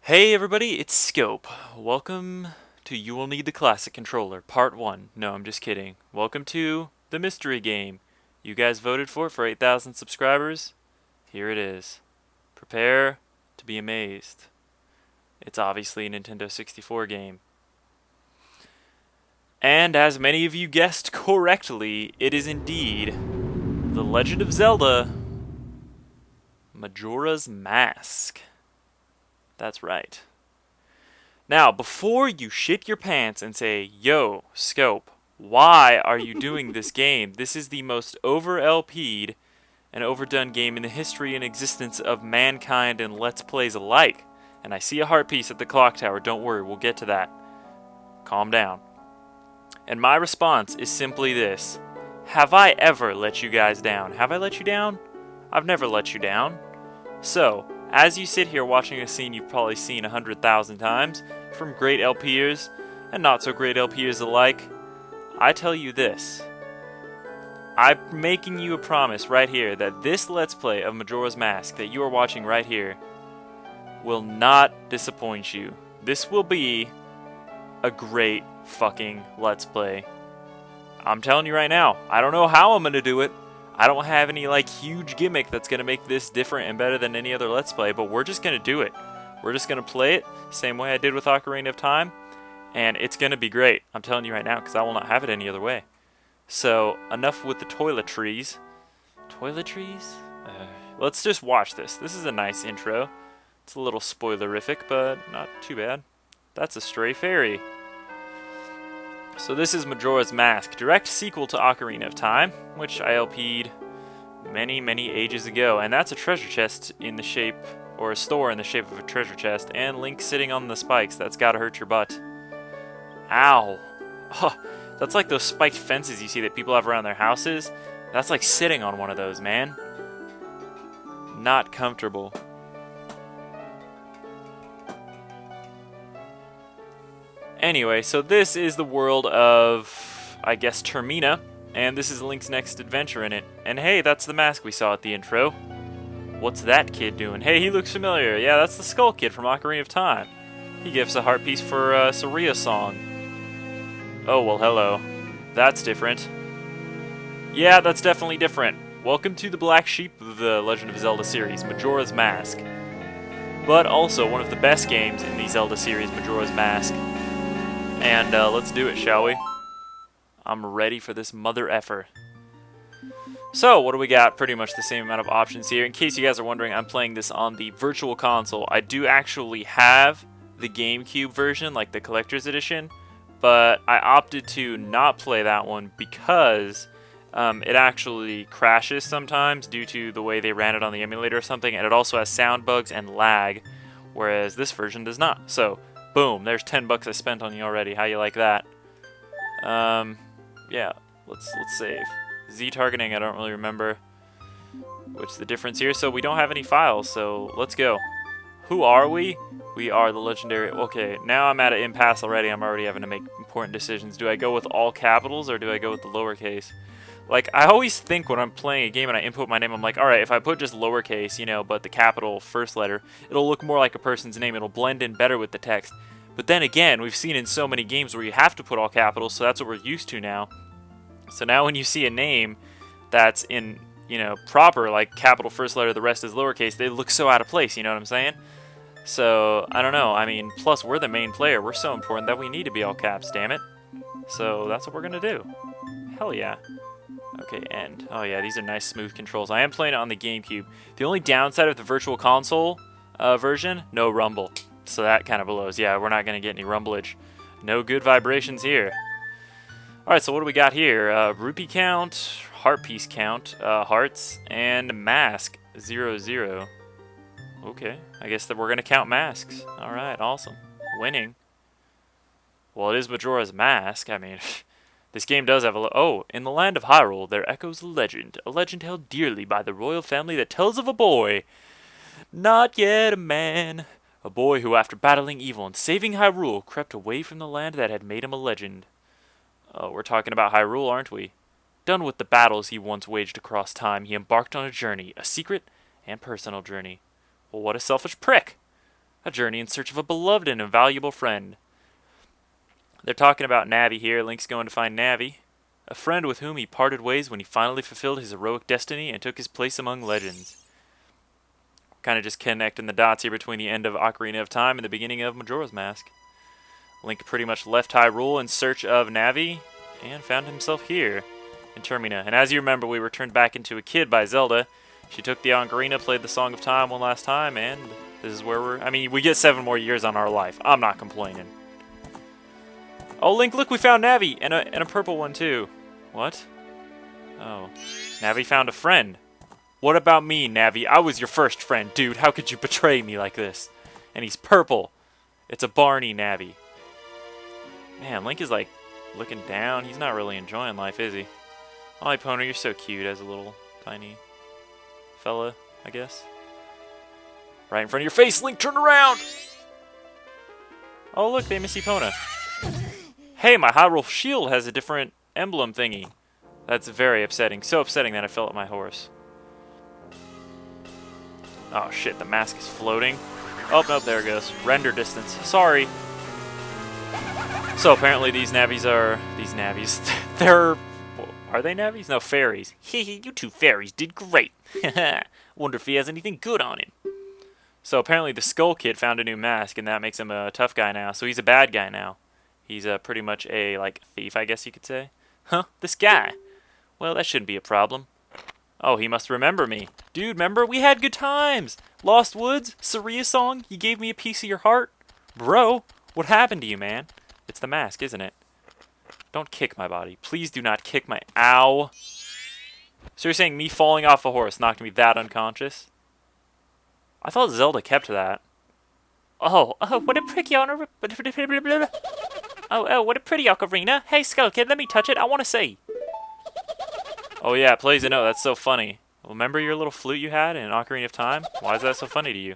Hey everybody, it's Scope. Welcome to You Will Need the Classic Controller, Part 1. No, I'm just kidding. Welcome to the mystery game you guys voted for 8,000 subscribers. Here it is. Prepare to be amazed. It's obviously a Nintendo 64 game. And as many of you guessed correctly, it is indeed The Legend of Zelda Majora's Mask. That's right. Now, before you shit your pants and say, yo, Scope, why are you doing this game? This is the most over-LP'd and overdone game in the history and existence of mankind and Let's Plays alike. And I see a heart piece at the clock tower. Don't worry, we'll get to that. Calm down. And my response is simply this. Have I ever let you guys down? Have I let you down? I've never let you down. So, as you sit here watching a scene you've probably seen 100,000 times, from great LPers and not so great LPers alike, I tell you this. I'm making you a promise right here that this Let's Play of Majora's Mask that you are watching right here will not disappoint you. This will be a great fucking Let's Play. I'm telling you right now, I don't know how I'm going to do it. I don't have any huge gimmick that's going to make this different and better than any other Let's Play, but we're just going to do it. We're just going to play it same way I did with Ocarina of Time, and it's going to be great. I'm telling you right now, because I will not have it any other way. So, enough with the toiletries. Toiletries? Let's just watch this. This is a nice intro. It's a little spoilerific, but not too bad. That's a stray fairy. So this is Majora's Mask, direct sequel to Ocarina of Time, which I LP'd many, many ages ago. And that's a treasure chest in the shape, or a store in the shape of a treasure chest, and Link sitting on the spikes. That's gotta hurt your butt. Ow. Oh, that's like those spiked fences you see that people have around their houses. That's like sitting on one of those, man. Not comfortable. Anyway, so this is the world of, I guess, Termina, and this is Link's next adventure in it. And hey, that's the mask we saw at the intro. What's that kid doing? Hey, he looks familiar. Yeah, that's the Skull Kid from Ocarina of Time. He gives a heart piece for Saria's song. Oh, well, hello. That's different. Yeah, that's definitely different. Welcome to the black sheep of the Legend of Zelda series, Majora's Mask. But also one of the best games in the Zelda series, Majora's Mask. And let's do it, shall we? I'm ready for this mother effer. So, what do we got? Pretty much the same amount of options here. In case you guys are wondering, I'm playing this on the Virtual Console. I do actually have the GameCube version, like the Collector's Edition, but I opted to not play that one because it actually crashes sometimes due to the way they ran it on the emulator or something, and it also has sound bugs and lag, whereas this version does not. So, boom, there's 10 bucks I spent on you already. How you like that? Yeah, let's save. Z targeting, I don't really remember what's the difference here. So we don't have any files, so let's go. Who are we? We are the legendary... Okay, now I'm at an impasse already. I'm already having to make important decisions. Do I go with all capitals or do I go with the lowercase? Like, I always think when I'm playing a game and I input my name, I'm like, alright, if I put just lowercase, but the capital first letter, it'll look more like a person's name. It'll blend in better with the text. But then again, we've seen in so many games where you have to put all capitals, so that's what we're used to now. So now when you see a name that's in, proper, like capital first letter, the rest is lowercase, they look so out of place, you know what I'm saying? So, I don't know. I mean, plus we're the main player. We're so important that we need to be all caps, damn it. So that's what we're going to do. Hell yeah. Okay, end. Oh yeah, these are nice smooth controls. I am playing it on the GameCube. The only downside of the Virtual Console version, no rumble. So that kind of blows. Yeah, we're not going to get any rumblage. No good vibrations here. Alright, so what do we got here? Rupee count, heart piece count, hearts, and mask. 0, 0. Okay, I guess that we're going to count masks. Alright, awesome. Winning. Well, it is Majora's Mask. I mean, this game does have a... Oh, in the land of Hyrule, there echoes a legend held dearly by the royal family that tells of a boy, not yet a man, a boy who, after battling evil and saving Hyrule, crept away from the land that had made him a legend. Oh, we're talking about Hyrule, aren't we? Done with the battles he once waged across time, he embarked on a journey, a secret and personal journey. Well, what a selfish prick! A journey in search of a beloved and invaluable friend. They're talking about Navi here. Link's going to find Navi, a friend with whom he parted ways when he finally fulfilled his heroic destiny and took his place among legends. Kind of just connecting the dots here between the end of Ocarina of Time and the beginning of Majora's Mask. Link pretty much left Hyrule in search of Navi and found himself here in Termina. And as you remember, we were turned back into a kid by Zelda. She took the ocarina, played the Song of Time one last time, and this is where we're... I mean, we get 7 more years on our life. I'm not complaining. Oh, Link, look, we found Navi, and a purple one, too. What? Oh. Navi found a friend. What about me, Navi? I was your first friend, dude. How could you betray me like this? And he's purple. It's a Barney Navi. Man, Link is, like, looking down. He's not really enjoying life, is he? Oh, Epona, you're so cute as a little tiny fella, I guess. Right in front of your face, Link, turn around! Oh, look, they miss Epona. Hey, my Hyrule shield has a different emblem thingy. That's very upsetting. So upsetting that I fell at my horse. Oh, shit, the mask is floating. Oh, no, there it goes. Render distance. Sorry. So, apparently these Navis are... These Navis... They're... Are they Navis? No, fairies. Hehe, you 2 fairies did great. Wonder if he has anything good on him. So, apparently the Skull Kid found a new mask, and that makes him a tough guy now. So, he's a bad guy now. He's pretty much a, like, thief, I guess you could say. Huh? This guy? Well, that shouldn't be a problem. Oh, he must remember me. Dude, remember? We had good times. Lost Woods, Saria song, you gave me a piece of your heart. Bro, what happened to you, man? It's the mask, isn't it? Don't kick my body. Please do not kick my... Ow. So you're saying me falling off a horse knocked me that unconscious? I thought Zelda kept that. Oh, what a pretty honor... Oh, what a pretty ocarina. Hey, Skull Kid, let me touch it. I want to see. Oh, yeah, it plays a note. That's so funny. Remember your little flute you had in Ocarina of Time? Why is that so funny to you?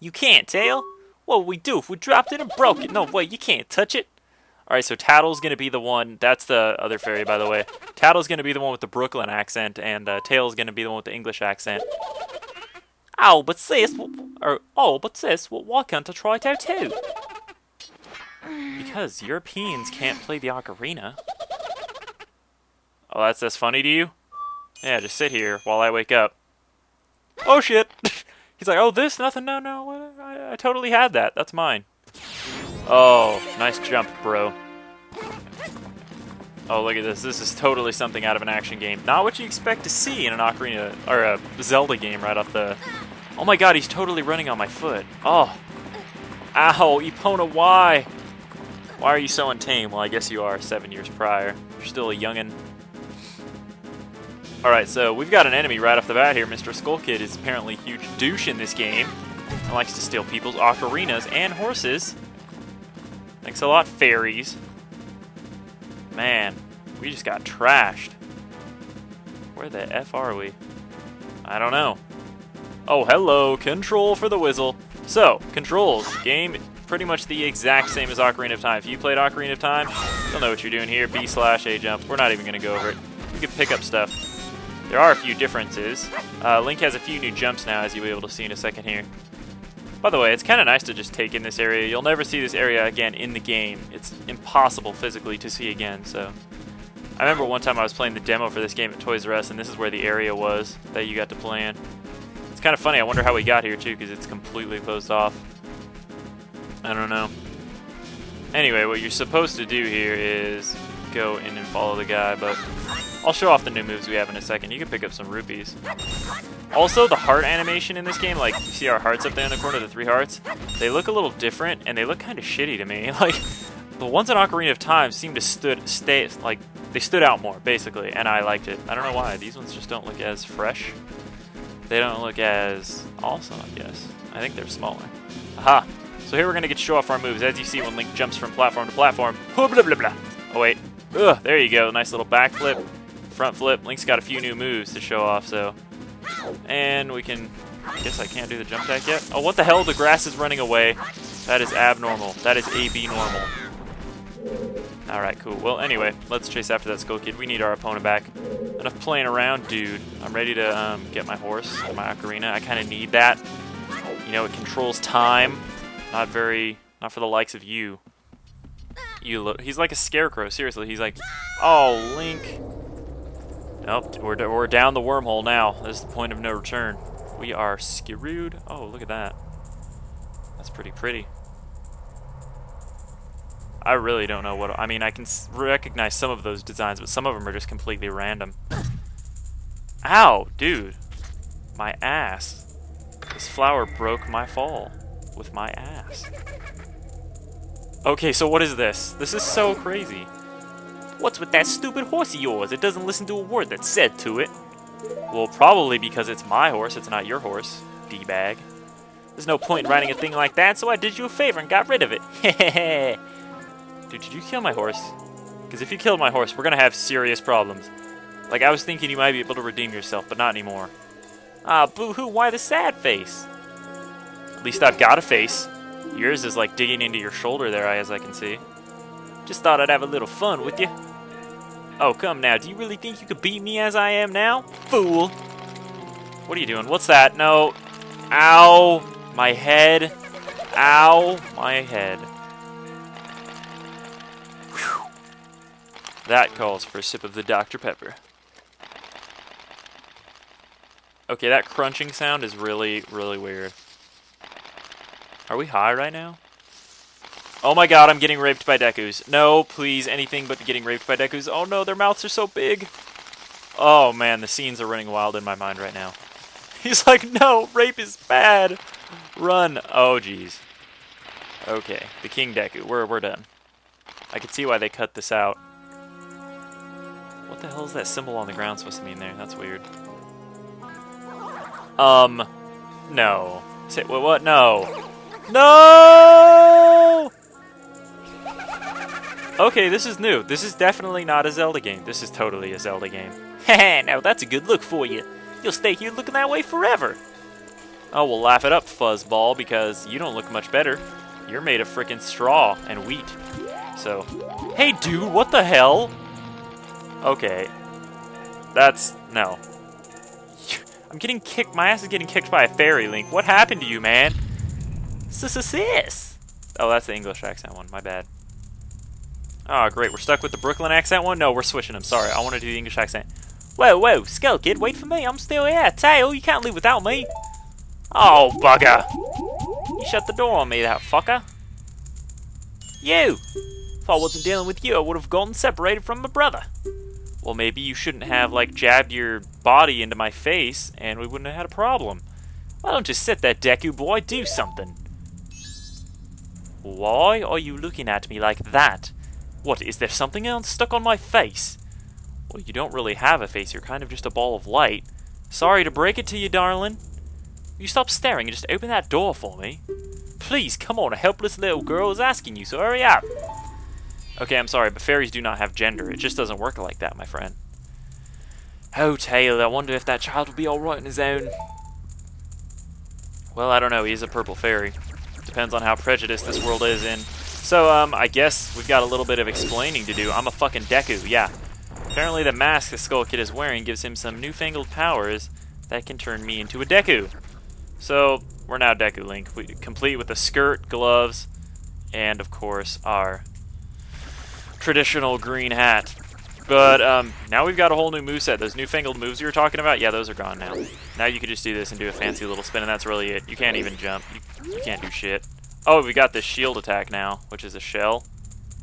You can't, Tail. What would we do if we dropped it and broke it? No way, you can't touch it. Alright, so Tattle's going to be the one... That's the other fairy, by the way. Tattle's going to be the one with the Brooklyn accent, and Tail's going to be the one with the English accent. Oh, but sis... why can't I try it out too? Because Europeans can't play the ocarina. Oh, that's funny to you? Yeah, just sit here while I wake up. Oh, shit! He's like, oh, this? Nothing? No, I totally had that. That's mine. Oh, nice jump, bro. Oh, look at this. This is totally something out of an action game. Not what you expect to see in an Ocarina, or a Zelda game right off the... Oh my god, he's totally running on my foot. Oh. Ow, Epona, why? Why are you so untamed? Well, I guess you are 7 years prior. You're still a youngin'. Alright, so we've got an enemy right off the bat here. Mr. Skull Kid is apparently a huge douche in this game. He likes to steal people's ocarinas and horses. Thanks a lot, fairies. Man, we just got trashed. Where the F are we? I don't know. Oh, hello, control for the whistle. So, controls. Game pretty much the exact same as Ocarina of Time. If you played Ocarina of Time, you'll know what you're doing here. B/A jump. We're not even going to go over it. You can pick up stuff. There are a few differences. Link has a few new jumps now, as you'll be able to see in a second here. By the way, it's kind of nice to just take in this area. You'll never see this area again in the game. It's impossible physically to see again, so... I remember one time I was playing the demo for this game at Toys R Us, and this is where the area was that you got to play in. It's kind of funny. I wonder how we got here, too, because it's completely closed off. I don't know. Anyway, what you're supposed to do here is go in and follow the guy, but I'll show off the new moves we have in a second. You can pick up some rupees. Also, the heart animation in this game, like, you see our hearts up there in the corner, the 3 hearts? They look a little different, and they look kind of shitty to me. Like, the ones in Ocarina of Time seem to they stood out more, basically, and I liked it. I don't know why. These ones just don't look as fresh. They don't look as awesome, I guess. I think they're smaller. Aha! So here we're going to get to show off our moves. As you see when Link jumps from platform to platform. Blah, blah, blah, blah. Oh, wait. Ugh, there you go. Nice little backflip. Front flip. Link's got a few new moves to show off, so... And we can... I guess I can't do the jump attack yet. Oh, what the hell? The grass is running away. That is abnormal. That is AB normal. Alright, cool. Well, anyway, let's chase after that Skull Kid. We need our opponent back. Enough playing around, dude. I'm ready to get my horse, my ocarina. I kind of need that. You know, it controls time. Not for the likes of you. He's like a scarecrow, seriously. He's like, oh, Link. Nope, we're down the wormhole now. This is the point of no return. We are screwed. Oh, look at that. That's pretty pretty. I really don't know what... I mean, I can recognize some of those designs, but some of them are just completely random. Ow, dude. My ass. This flower broke my fall with my ass. Okay, so what is this? This is so crazy. What's with that stupid horse of yours? It doesn't listen to a word that's said to it. Well, probably because it's my horse, it's not your horse, D-bag. There's no point in riding a thing like that, so I did you a favor and got rid of it. Hehehe. Dude, did you kill my horse? Because if you killed my horse, we're going to have serious problems. Like, I was thinking you might be able to redeem yourself, but not anymore. Ah, boo-hoo, why the sad face? At least I've got a face. Yours is like digging into your shoulder there, as I can see. Just thought I'd have a little fun with you. Oh, come now, do you really think you could beat me as I am now? Fool! What are you doing? What's that? No. Ow! My head. Ow! My head. That calls for a sip of the Dr. Pepper. Okay, that crunching sound is really, really weird. Are we high right now? Oh my god, I'm getting raped by Dekus. No, please, anything but getting raped by Dekus. Oh no, their mouths are so big. Oh man, the scenes are running wild in my mind right now. He's like, no, rape is bad. Run. Oh jeez. Okay, the King Deku. We're done. I can see why they cut this out. What the hell is that symbol on the ground supposed to mean there? That's weird. No. Say, what? No. No! Okay, this is new. This is definitely not a Zelda game. This is totally a Zelda game. Heh, now that's a good look for you. You'll stay here looking that way forever. Oh, we'll laugh it up, fuzzball, because you don't look much better. You're made of frickin' straw and wheat. So, hey dude, what the hell? Okay. No. I'm getting kicked, my ass is getting kicked by a fairy, Link. What happened to you, man? Sis. Oh, that's the English accent one, my bad. Oh, great, we're stuck with the Brooklyn accent one? No, we're switching them, sorry, I want to do the English accent. Whoa, Skull Kid, wait for me, I'm still here. Tail, you can't leave without me. Oh, bugger. You shut the door on me, that fucker. You! If I wasn't dealing with you, I would have gotten separated from my brother. Well, maybe you shouldn't have, like, jabbed your body into my face, and we wouldn't have had a problem. Why don't you sit there, Deku boy, do something. Why are you looking at me like that? What, is there something else stuck on my face? Well, you don't really have a face, you're kind of just a ball of light. Sorry to break it to you, darling. Will you stop staring and just open that door for me? Please, come on, a helpless little girl is asking you, so hurry up. Okay, I'm sorry, but fairies do not have gender. It just doesn't work like that, my friend. Oh, Tail, I wonder if that child will be alright on his own. Well, I don't know, he's a purple fairy. Depends on how prejudiced this world is in. So, I guess we've got a little bit of explaining to do. I'm a fucking Deku, yeah. Apparently the mask the Skull Kid is wearing gives him some newfangled powers that can turn me into a Deku. So, we're now Deku Link, complete with a skirt, gloves, and, of course, our traditional green hat. But now we've got a whole new moveset. Those newfangled moves you were talking about, yeah, those are gone now. Now you can just do this and do a fancy little spin, and that's really it. You can't even jump. You can't do shit. Oh, we got this shield attack now, which is a shell.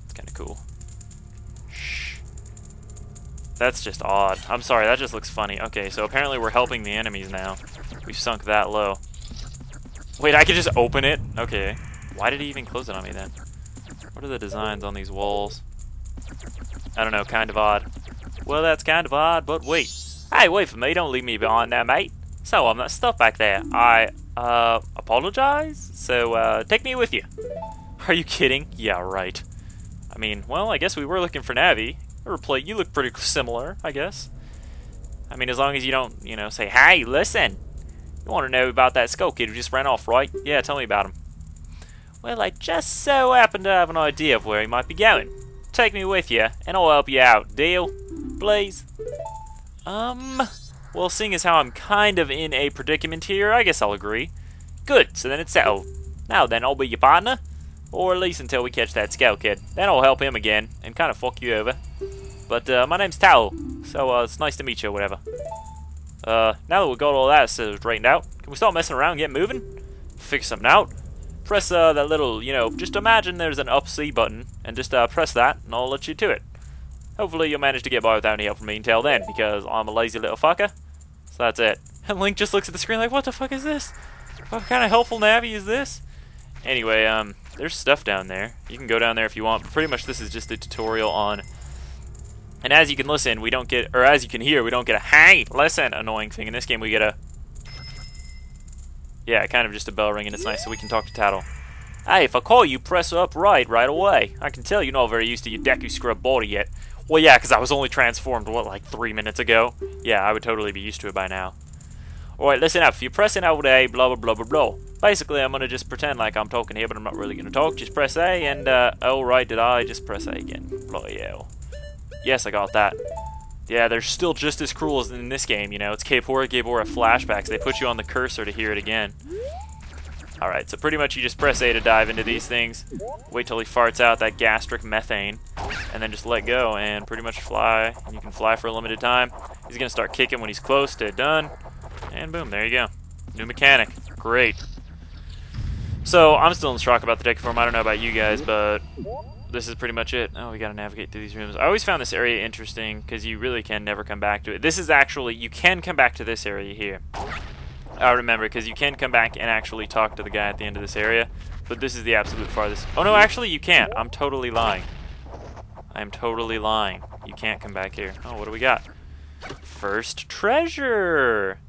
It's kind of cool. Shh. That's just odd. I'm sorry, that just looks funny. Okay, so apparently we're helping the enemies now. We've sunk that low. Wait, I can just open it? Okay. Why did he even close it on me then? What are the designs on these walls? I don't know, kind of odd. Well, that's kind of odd, but wait. Hey, wait for me, don't leave me behind now, mate. So, I'm that stuff back there. I, apologize? So, take me with you. Are you kidding? Yeah, right. I mean, well, I guess we were looking for Navi. You look pretty similar, I guess. I mean, as long as you don't, you know, say, hey, listen. You want to know about that Skull Kid who just ran off, right? Yeah, tell me about him. Well, I just so happen to have an idea of where he might be going. Take me with you, and I'll help you out. Deal? Please? Well, seeing as how I'm kind of in a predicament here, I guess I'll agree. Good, so then it's settled. Now then, I'll be your partner. Or at least until we catch that scout kid. Then I'll help him again and kind of fuck you over. But my name's Tattle, so it's nice to meet you or whatever. Now that we've got all that straightened out, can we start messing around and get moving? Figure something out. Press that little, just imagine there's an up C button, and just press that, and I'll let you to it. Hopefully you'll manage to get by without any help from me until then, because I'm a lazy little fucker. So that's it. And Link just looks at the screen like, what the fuck is this? What kind of helpful Navi is this? Anyway, there's stuff down there. You can go down there if you want, but pretty much this is just a tutorial on... And as you can listen, we don't get... Or as you can hear, we don't get a hey, listen annoying thing. In this game, we get a... Yeah, kind of just a bell ring, and it's nice so we can talk to Tattle. Hey, if I call you, press up right away. I can tell you're not very used to your Deku Scrub body yet. Well, yeah, because I was only transformed, what, like 3 minutes ago? Yeah, I would totally be used to it by now. Alright, listen up. If you're pressing out A, blah, blah, blah, blah, blah. Basically, I'm going to just pretend like I'm talking here, but I'm not really going to talk. Just press A, and, oh, right, did I just press A again? Bloody hell. Yes, I got that. Yeah, they're still just as cruel as in this game, It's Gabora flashbacks. They put you on the cursor to hear it again. Alright, so pretty much you just press A to dive into these things. Wait till he farts out that gastric methane. And then just let go and pretty much fly. And you can fly for a limited time. He's going to start kicking when he's close to done. And boom, there you go. New mechanic. Great. So, I'm still in shock about the Deku form. I don't know about you guys, but this is pretty much it. Oh, we gotta navigate through these rooms. I always found this area interesting, because you really can never come back to it. This is actually, you can come back to this area here. I remember, because you can come back and actually talk to the guy at the end of this area, but this is the absolute farthest. Oh no, actually you can't. I'm totally lying. I'm totally lying. You can't come back here. Oh, what do we got? First treasure!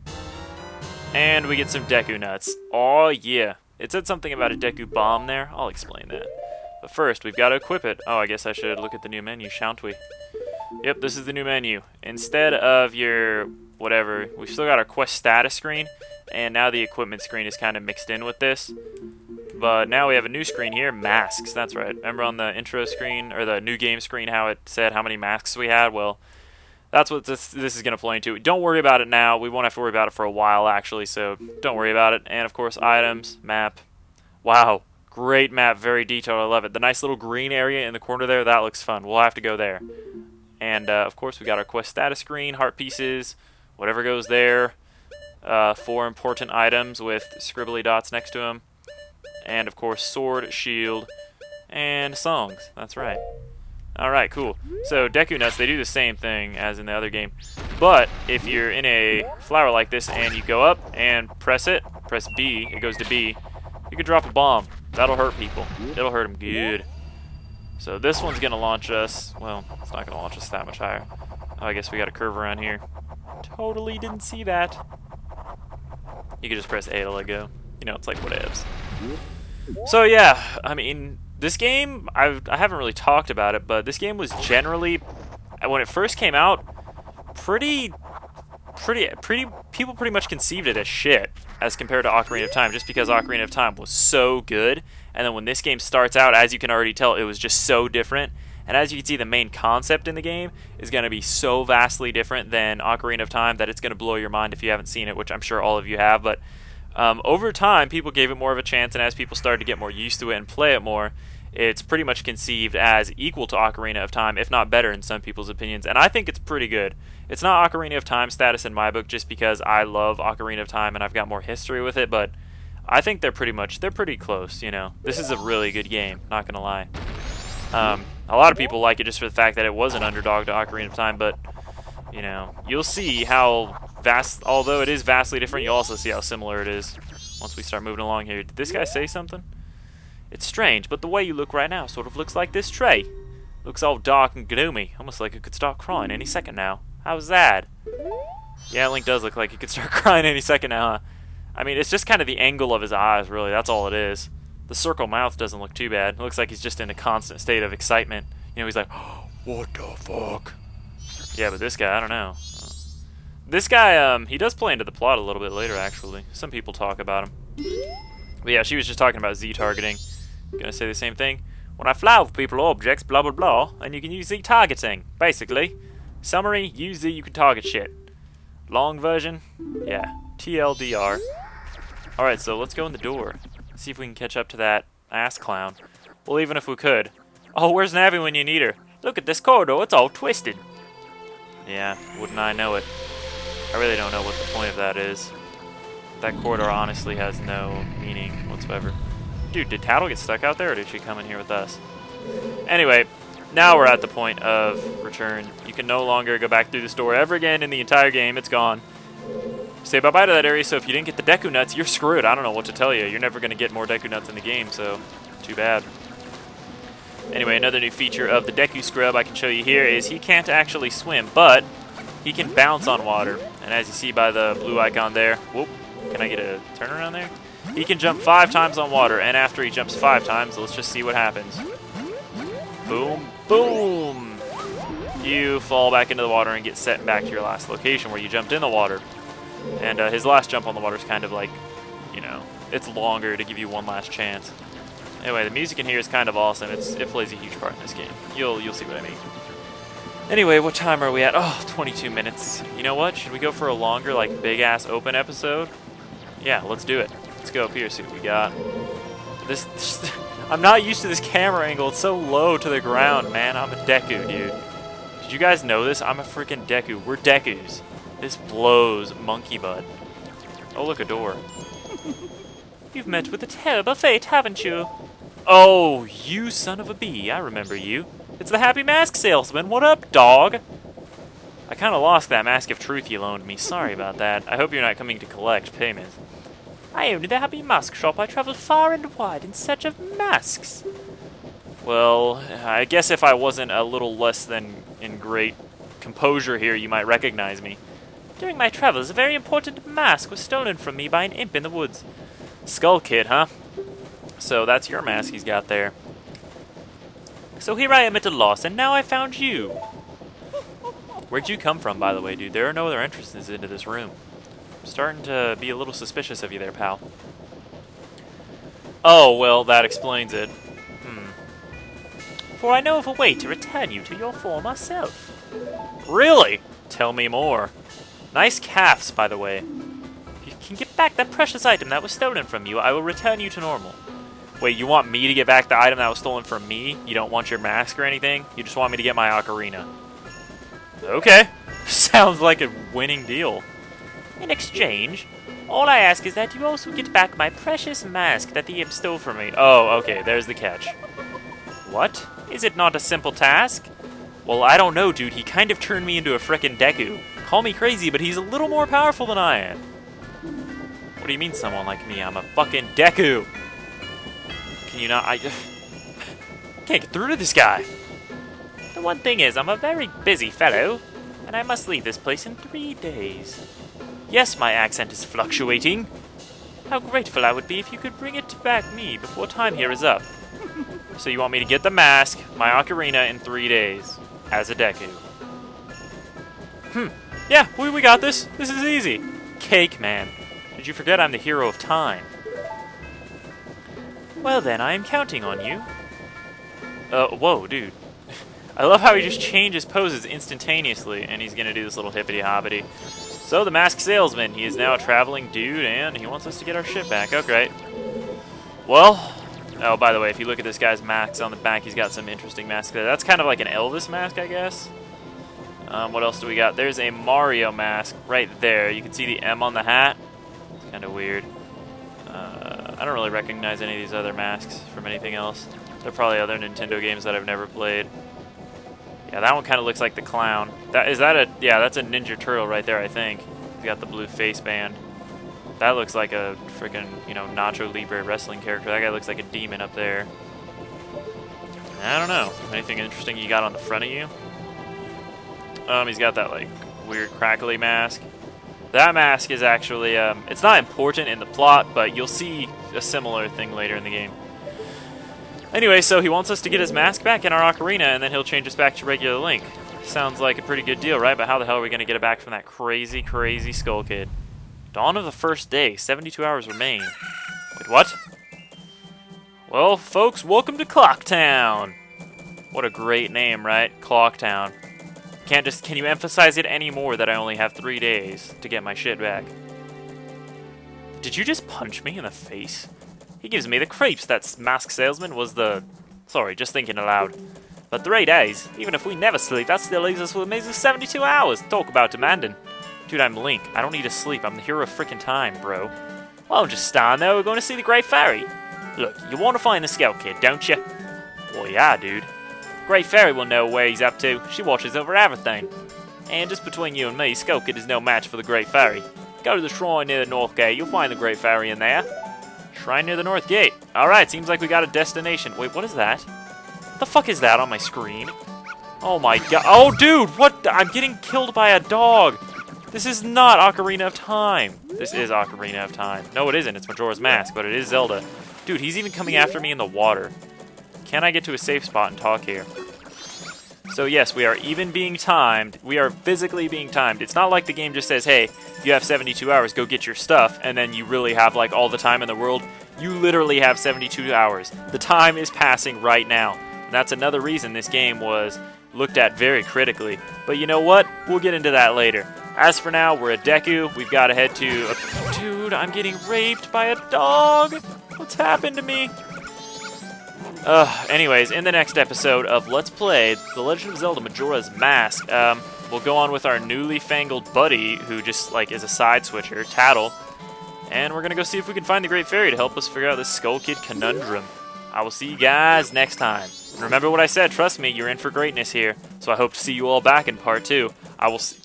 And we get some Deku nuts. Oh yeah. It said something about a Deku bomb there. I'll explain that. But first, we've got to equip it. Oh, I guess I should look at the new menu, shan't we? Yep, this is the new menu. Instead of your whatever, we've still got our quest status screen, and now the equipment screen is kind of mixed in with this. But now we have a new screen here, masks. That's right. Remember on the intro screen, or the new game screen, how it said how many masks we had? Well, that's what this is going to play into. Don't worry about it now. We won't have to worry about it for a while, actually, so don't worry about it. And, of course, items, map. Wow, great map, very detailed. I love it. The nice little green area in the corner there, that looks fun. We'll have to go there. And, of course, we got our quest status screen, heart pieces, whatever goes there. 4 important items with scribbly dots next to them. And, of course, sword, shield, and songs. That's right. Alright, cool. So, Deku Nuts, they do the same thing as in the other game. But, if you're in a flower like this and you go up and press it, press B, it goes to B, you can drop a bomb. That'll hurt people. It'll hurt them good. So, this one's going to launch us. Well, it's not going to launch us that much higher. Oh, I guess we got a curve around here. Totally didn't see that. You can just press A to let go. It's like whatevs. So, yeah, I mean... This game, I haven't really talked about it, but this game was generally, when it first came out, people pretty much conceived it as shit as compared to Ocarina of Time, just because Ocarina of Time was so good, and then when this game starts out, as you can already tell, it was just so different, and as you can see, the main concept in the game is going to be so vastly different than Ocarina of Time that it's going to blow your mind if you haven't seen it, which I'm sure all of you have, but over time, people gave it more of a chance, and as people started to get more used to it and play it more, it's pretty much conceived as equal to Ocarina of Time, if not better in some people's opinions, and I think it's pretty good. It's not Ocarina of Time status in my book just because I love Ocarina of Time and I've got more history with it, but I think they're pretty close, This is a really good game, not gonna lie. A lot of people like it just for the fact that it was an underdog to Ocarina of Time, but, you'll see how although it is vastly different, you'll also see how similar it is once we start moving along here. Did this guy say something? It's strange, but the way you look right now sort of looks like this tray. Looks all dark and gloomy, almost like it could start crying any second now. How's that? Yeah, Link does look like he could start crying any second now, huh? I mean, it's just kind of the angle of his eyes, really. That's all it is. The circle mouth doesn't look too bad. It looks like he's just in a constant state of excitement. He's like, oh, what the fuck? Yeah, but this guy, I don't know. This guy, he does play into the plot a little bit later, actually. Some people talk about him. But yeah, she was just talking about Z targeting. Gonna say the same thing. When I fly with people or objects, blah blah blah, and you can use Z targeting. Basically, summary: use Z, you can target shit. Long version, yeah, TLDR. Alright, so let's go in the door. See if we can catch up to that ass clown. Well, even if we could. Oh, where's Navi when you need her? Look at this corridor, it's all twisted. Yeah, wouldn't I know it. I really don't know what the point of that is. That corridor honestly has no meaning whatsoever. Dude, did Tattle get stuck out there, or did she come in here with us? Anyway, now we're at the point of return. You can no longer go back through this door ever again in the entire game. It's gone. Say bye-bye to that area, so if you didn't get the Deku Nuts, you're screwed. I don't know what to tell you. You're never going to get more Deku Nuts in the game, so too bad. Anyway, another new feature of the Deku Scrub I can show you here is he can't actually swim, but he can bounce on water. And as you see by the blue icon there, whoop, can I get a turnaround there? He can jump 5 times on water, and after he jumps 5 times, let's just see what happens. Boom, boom! You fall back into the water and get set back to your last location where you jumped in the water. And his last jump on the water is kind of like, you know, it's longer to give you one last chance. Anyway, the music in here is kind of awesome. It plays a huge part in this game. You'll see what I mean. Anyway, what time are we at? Oh, 22 minutes. You know what? Should we go for a longer, like, big-ass open episode? Yeah, let's do it. Let's go up here, see what we got. This I'm not used to this camera angle. It's so low to the ground, man. I'm a Deku, dude. Did you guys know this? I'm a freaking Deku. We're Dekus. This blows monkey butt. Oh, look, a door. You've met with a terrible fate, haven't you? Oh, you son of a bee. I remember you. It's the Happy Mask Salesman. What up, dog? I kind of lost that Mask of Truth you loaned me. Sorry about that. I hope you're not coming to collect payment. I own the Happy Mask Shop. I travel far and wide in search of masks. Well, I guess if I wasn't a little less than in great composure here, you might recognize me. During my travels, a very important mask was stolen from me by an imp in the woods. Skull Kid, huh? So that's your mask he's got there. So here I am at a loss, and now I found you. Where'd you come from, by the way, dude? There are no other entrances into this room. I'm starting to be a little suspicious of you there, pal. Oh, well, that explains it. For I know of a way to return you to your former self. Really? Tell me more. Nice calves, by the way. If you can get back that precious item that was stolen from you, I will return you to normal. Wait, you want me to get back the item that was stolen from me? You don't want your mask or anything? You just want me to get my ocarina? Okay. Sounds like a winning deal. In exchange, all I ask is that you also get back my precious mask that the imp stole from me. Oh, okay, there's the catch. What? Is it not a simple task? Well, I don't know, dude. He kind of turned me into a frickin' Deku. Call me crazy, but he's a little more powerful than I am. What do you mean someone like me? I'm a fucking Deku. Can you not? I can't get through to this guy. The one thing is, I'm a very busy fellow, and I must leave this place in 3 days. Yes, my accent is fluctuating. How grateful I would be if you could bring it back me before time here is up. So you want me to get the mask, my ocarina, in 3 days, as a Deku. Yeah, we got this. This is easy. Cake, man. Did you forget I'm the hero of time? Well then, I am counting on you. Whoa, dude. I love how he just changes poses instantaneously, and he's gonna do this little hippity-hoppity. So, the Masked Salesman, he is now a traveling dude, and he wants us to get our shit back. Okay. Well, oh, by the way, if you look at this guy's masks on the back, he's got some interesting masks there. That's kind of like an Elvis mask, I guess. What else do we got? There's a Mario mask right there. You can see the M on the hat. It's kind of weird. I don't really recognize any of these other masks from anything else. They're probably other Nintendo games that I've never played. Yeah, that one kind of looks like the clown. Yeah, that's a Ninja Turtle right there, I think. He's got the blue face band. That looks like a freaking, Nacho Libre wrestling character. That guy looks like a demon up there. I don't know. Anything interesting you got on the front of you? He's got that, like, weird crackly mask. That mask is actually, it's not important in the plot, but you'll see a similar thing later in the game. Anyway, so he wants us to get his mask back in our ocarina, and then he'll change us back to regular Link. Sounds like a pretty good deal, right? But how the hell are we going to get it back from that crazy, crazy Skull Kid? Dawn of the first day. 72 hours remain. Wait, what? Well, folks, welcome to Clocktown. What a great name, right? Clocktown. Can you emphasize it any more that I only have 3 days to get my shit back? The Did you just punch me in the face? He gives me the creeps. That masked salesman was the... Sorry, just thinking aloud. But 3 days, even if we never sleep, that still leaves us with a amazing 72 hours. Talk about demanding. Dude, I'm Link. I don't need to sleep. I'm the hero of frickin' time, bro. Well, don't just stand there. We're going to see the Great Fairy. Look, you want to find the Scout Kid, don't you? Well, yeah, dude. Great Fairy will know where he's up to. She watches over everything. And just between you and me, Scout Kid is no match for the Great Fairy. Go to the shrine near the North Gate. You'll find the Great Fairy in there. Shrine near the North Gate. Alright, seems like we got a destination. Wait, what is that? What the fuck is that on my screen? Oh my god. Oh, dude, what? I'm getting killed by a dog. This is not Ocarina of Time. This is Ocarina of Time. No, it isn't. It's Majora's Mask, but it is Zelda. Dude, he's even coming after me in the water. Can I get to a safe spot and talk here? So yes, we are even being timed. We are physically being timed. It's not like the game just says, hey, you have 72 hours, go get your stuff, and then you really have like all the time in the world. You literally have 72 hours. The time is passing right now. And that's another reason this game was looked at very critically. But you know what? We'll get into that later. As for now, we're at Deku. We've got to head to... Dude, I'm getting raped by a dog. What's happened to me? Anyways, in the next episode of Let's Play The Legend of Zelda Majora's Mask, we'll go on with our newly fangled buddy, who just, like, is a side switcher, Tattle, and we're gonna go see if we can find the Great Fairy to help us figure out this Skull Kid conundrum. I will see you guys next time. And remember what I said, trust me, you're in for greatness here, so I hope to see you all back in part 2.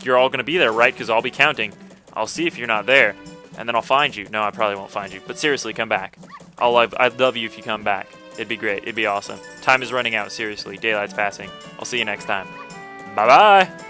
You're all gonna be there, right? Because I'll be counting. I'll see if you're not there, and then I'll find you. No, I probably won't find you, but seriously, come back. I'd love you if you come back. It'd be great. It'd be awesome. Time is running out, seriously. Daylight's passing. I'll see you next time. Bye-bye!